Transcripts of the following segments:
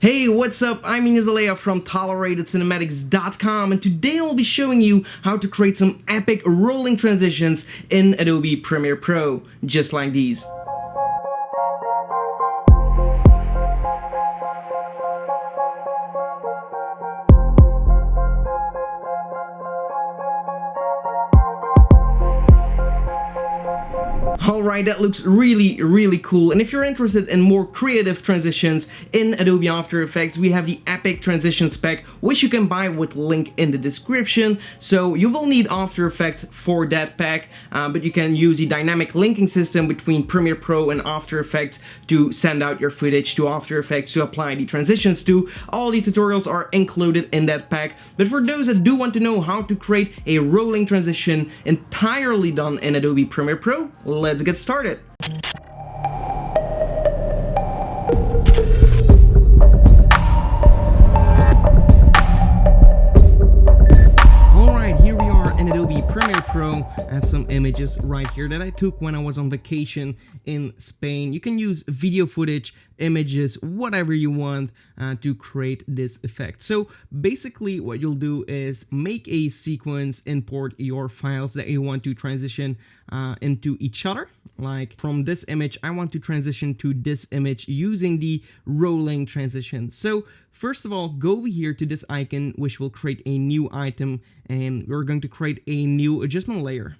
Hey, what's up? I'm Ignace Aleya from ToleratedCinematics.com, and today I'll be showing you how to create some epic rolling transitions in Adobe Premiere Pro, just like these. Alright, that looks really cool, and if you're interested in more creative transitions in Adobe After Effects, we have the Epic Transitions pack, which you can buy with link in the description. So you will need After Effects for that pack, but you can use the dynamic linking system between Premiere Pro and After Effects to send out your footage to After Effects to apply the transitions to. All the tutorials are included in that pack, but for those that do want to know how to create a rolling transition entirely done in Adobe Premiere Pro, let's get started. Alright, here we are in Adobe Premiere Pro. I have some images right here that I took when I was on vacation in Spain. You can use video footage, images, whatever you want to create this effect. So basically what you'll do is make a sequence, import your files that you want to transition into each other. Like from this image, I want to transition to this image using the rolling transition. So first of all, go over here to this icon, which will create a new item, and we're going to create a new adjustment layer.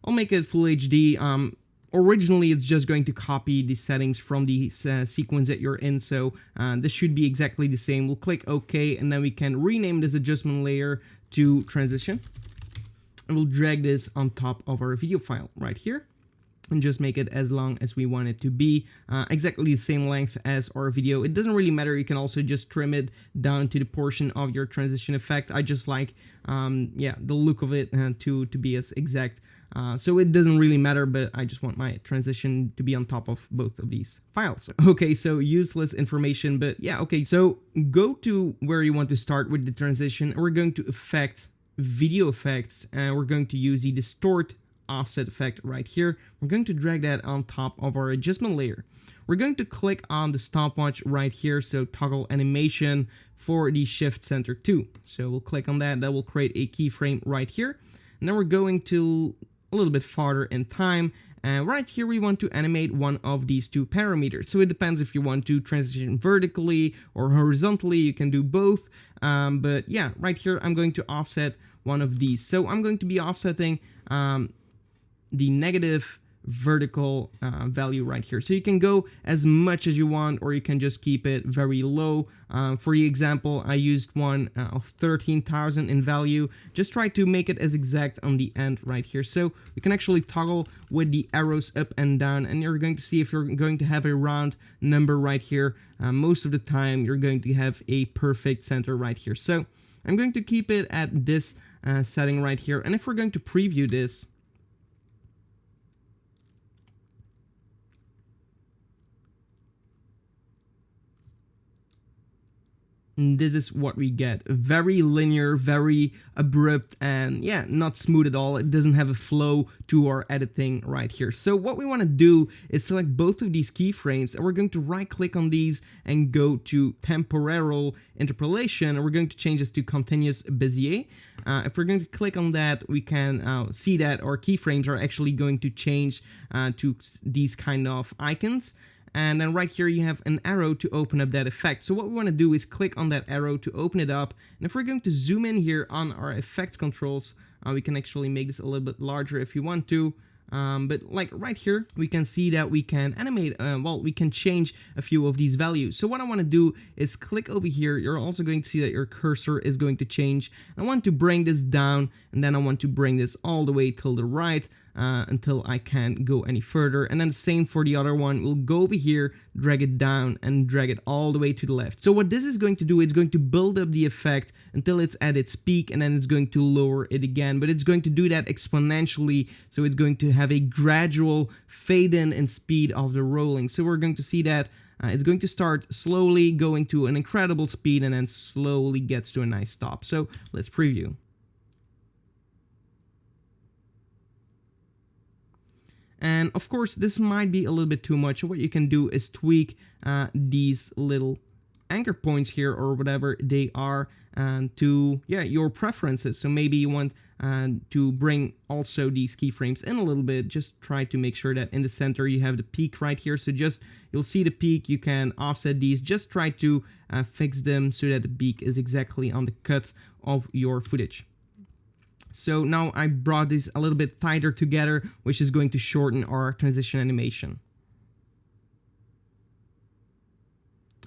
I'll make it full HD. Originally, it's just going to copy the settings from the sequence that you're in, so this should be exactly the same. We'll click OK, and then we can rename this adjustment layer to transition. And we'll drag this on top of our video file right here, and just make it as long as we want it to be, exactly the same length as our video. It doesn't really matter. You can also just trim it down to the portion of your transition effect. I just like, the look of it to be as exact. So it doesn't really matter, but I just want my transition to be on top of both of these files. Okay, so useless information, but yeah, okay. So go to where you want to start with the transition. We're going to effect video effects, and we're going to use the distort offset effect right here. We're going to drag that on top of our adjustment layer. We're going to click on the stopwatch right here, so toggle animation for the shift center 2. So we'll click on that. That will create a keyframe right here. And then we're going to a little bit farther in time, and right here we want to animate one of these two parameters. So it depends if you want to transition vertically or horizontally. You can do both, but yeah, right here I'm going to offset one of these. So I'm going to be offsetting the negative vertical value right here. So you can go as much as you want, or you can just keep it very low. For the example, I used one of 13,000 in value. Just try to make it as exact on the end right here. So you can actually toggle with the arrows up and down, and you're going to see if you're going to have a round number right here. Most of the time you're going to have a perfect center right here. So I'm going to keep it at this setting right here. And if we're going to preview this, this is what we get. Very linear, very abrupt, and yeah, not smooth at all. It doesn't have a flow to our editing right here. So what we want to do is select both of these keyframes, and we're going to right click on these and go to temporal interpolation, and we're going to change this to continuous Bezier. If we're going to click on that, we can see that our keyframes are actually going to change to these kind of icons. And then right here you have an arrow to open up that effect. So what we want to do is click on that arrow to open it up. And if we're going to zoom in here on our effect controls, we can actually make this a little bit larger if you want to. But like right here, we can see that we can animate, we can change a few of these values. So what I want to do is click over here. You're also going to see that your cursor is going to change. I want to bring this down, and then I want to bring this all the way till the right until I can't go any further. And then the same for the other one. We'll go over here, drag it down, and drag it all the way to the left. So what this is going to do, it's going to build up the effect until it's at its peak, and then it's going to lower it again. But it's going to do that exponentially, so it's going to have a gradual fade in speed of the rolling. So we're going to see that it's going to start slowly going to an incredible speed, and then slowly gets to a nice stop. So let's preview. And of course, this might be a little bit too much. What you can do is tweak these little anchor points here or whatever they are to your preferences. So maybe you want to bring also these keyframes in a little bit. Just try to make sure that in the center you have the peak right here. So just you'll see the peak, you can offset these. Just try to fix them so that the peak is exactly on the cut of your footage. So now I brought this a little bit tighter together, which is going to shorten our transition animation.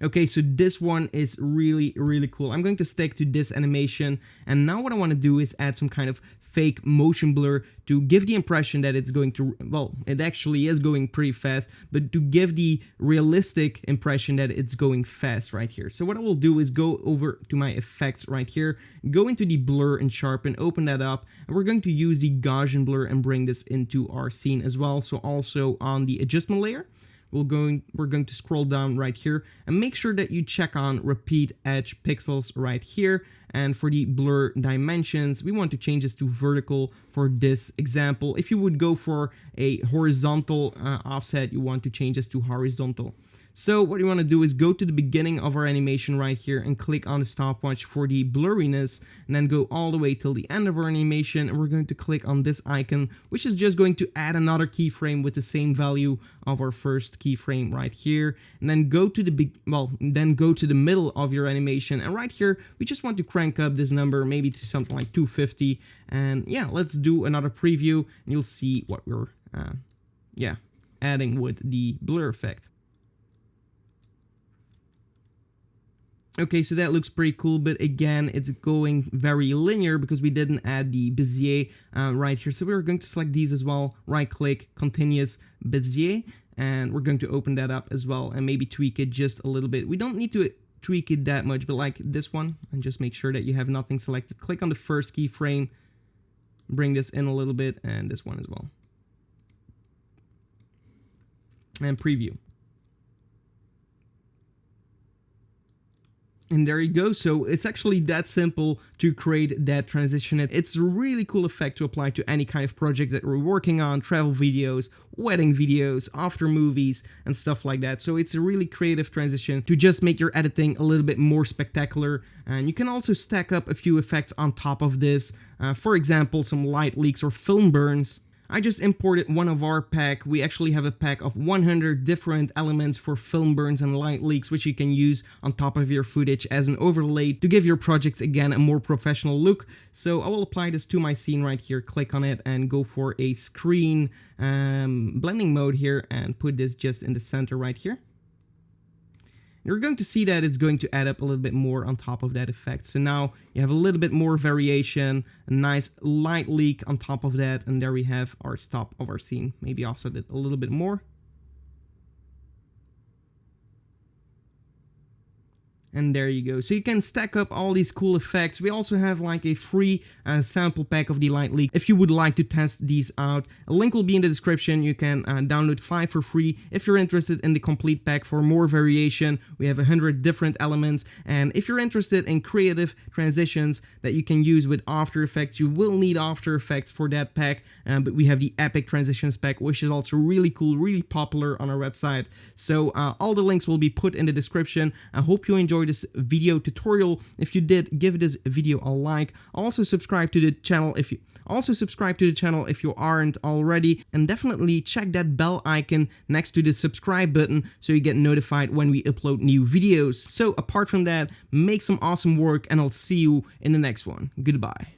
Okay, so this one is really, really cool. I'm going to stick to this animation, and now what I want to do is add some kind of fake motion blur to give the impression that it's going to, well, it actually is going pretty fast, but to give the realistic impression that it's going fast right here. So what I will do is go over to my effects right here, go into the blur and sharpen, open that up, and we're going to use the Gaussian blur and bring this into our scene as well. So also on the adjustment layer, we're going to scroll down right here and make sure that you check on repeat edge pixels right here. And for the blur dimensions, we want to change this to vertical for this example. If you would go for a horizontal offset, you want to change this to horizontal. So what you want to do is go to the beginning of our animation right here and click on the stopwatch for the blurriness, and then go all the way till the end of our animation, and we're going to click on this icon, which is just going to add another keyframe with the same value of our first keyframe right here, and then go to the middle of your animation, and right here we just want to crank up this number maybe to something like 250, and yeah, let's do another preview and you'll see what we're adding with the blur effect. Okay, so that looks pretty cool, but again, it's going very linear because we didn't add the Bezier right here. So we're going to select these as well, right click, continuous Bezier, and we're going to open that up as well and maybe tweak it just a little bit. We don't need to tweak it that much, but like this one, and just make sure that you have nothing selected. Click on the first keyframe, bring this in a little bit, and this one as well. And preview. And there you go. So it's actually that simple to create that transition. It's a really cool effect to apply to any kind of project that we're working on, travel videos, wedding videos, after movies, and stuff like that. So it's a really creative transition to just make your editing a little bit more spectacular. And you can also stack up a few effects on top of this. For example, some light leaks or film burns. I just imported one of our pack. We actually have a pack of 100 different elements for film burns and light leaks, which you can use on top of your footage as an overlay to give your projects again a more professional look. So I will apply this to my scene right here, click on it and go for a screen blending mode here and put this just in the center right here. You're going to see that it's going to add up a little bit more on top of that effect. So now you have a little bit more variation, a nice light leak on top of that, and there we have our stop of our scene. Maybe offset it a little bit more. And there you go. So you can stack up all these cool effects. We also have like a free sample pack of the light leak if you would like to test these out. A link will be in the description. You can download 5 for free if you're interested in the complete pack for more variation. We have 100 different elements. And if you're interested in creative transitions that you can use with After Effects, you will need After Effects for that pack. But we have the Epic Transitions pack, which is also really cool, really popular on our website. So all the links will be put in the description. I hope you enjoyed this video tutorial. If you did, give this video a like. Also subscribe to the channel if you aren't already, and definitely check that bell icon next to the subscribe button so you get notified when we upload new videos. So apart from that, make some awesome work, and I'll see you in the next one. Goodbye.